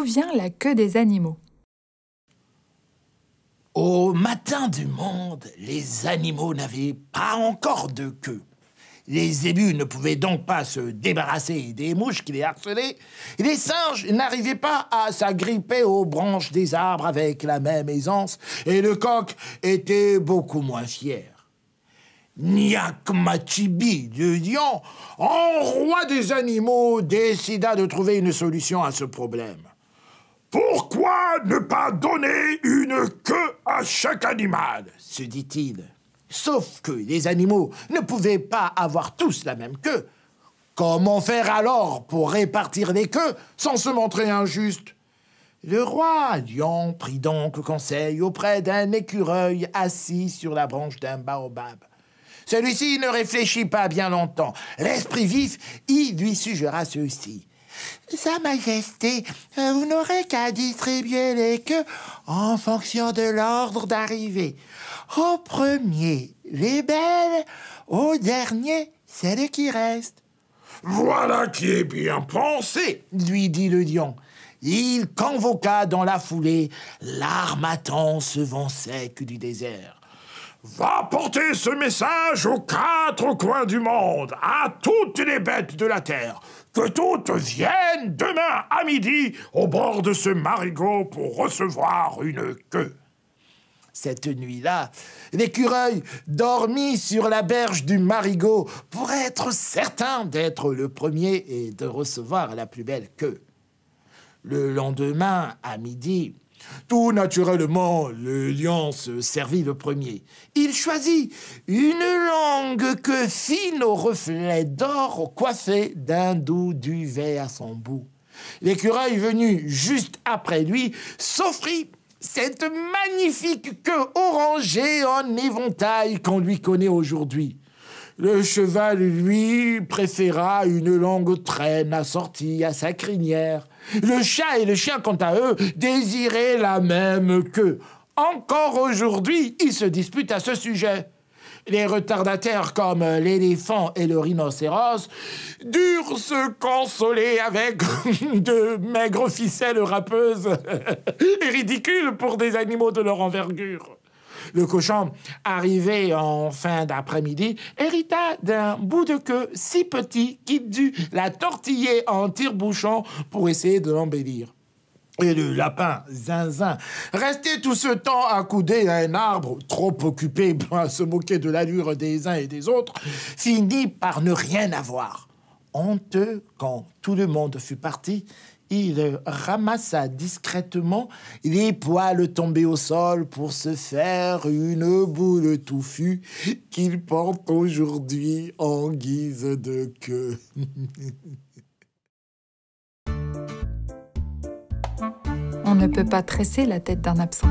vient la queue des animaux? Au matin du monde, les animaux n'avaient pas encore de queue. Les zébus ne pouvaient donc pas se débarrasser des mouches qui les harcelaient. Et les singes n'arrivaient pas à s'agripper aux branches des arbres avec la même aisance. Et le coq était beaucoup moins fier. Nyakmachibi, le lion, en roi des animaux, décida de trouver une solution à ce problème. Pourquoi ne pas donner une queue à chaque animal, se dit-il. Sauf que les animaux ne pouvaient pas avoir tous la même queue. Comment faire alors pour répartir les queues sans se montrer injuste? Le roi lion prit donc conseil auprès d'un écureuil assis sur la branche d'un baobab. Celui-ci ne réfléchit pas bien longtemps. L'esprit vif, il lui suggéra ceci. « Sa Majesté, vous n'aurez qu'à distribuer les queues en fonction de l'ordre d'arrivée. Au premier, les belles, au dernier, celles qui restent. »« Voilà qui est bien pensé, » lui dit le lion. Il convoqua dans la foulée l'harmattan ce vent sec du désert. « Va porter ce message aux 4 coins du monde, à toutes les bêtes de la terre, que toutes viennent demain à midi au bord de ce marigot pour recevoir une queue. » Cette nuit-là, l'écureuil dormit sur la berge du marigot pour être certain d'être le premier et de recevoir la plus belle queue. Le lendemain, à midi, tout naturellement, le lion se servit le premier. Il choisit une longue queue fine aux reflets d'or coiffée d'un doux duvet à son bout. L'écureuil venu juste après lui s'offrit cette magnifique queue orangée en éventail qu'on lui connaît aujourd'hui. Le cheval, lui, préféra une longue traîne assortie à sa crinière. Le chat et le chien, quant à eux, désiraient la même queue. Encore aujourd'hui, ils se disputent à ce sujet. Les retardataires comme l'éléphant et le rhinocéros durent se consoler avec de maigres ficelles râpeuses et ridicules pour des animaux de leur envergure. Le cochon, arrivé en fin d'après-midi, hérita d'un bout de queue si petit qu'il dut la tortiller en tire-bouchon pour essayer de l'embellir. Et le lapin Zinzin, resté tout ce temps accoudé à un arbre, trop occupé à se moquer de l'allure des uns et des autres, finit par ne rien avoir. Honteux, quand tout le monde fut parti, il ramassa discrètement les poils tombés au sol pour se faire une boule touffue qu'il porte aujourd'hui en guise de queue. On ne peut pas tresser la tête d'un absent.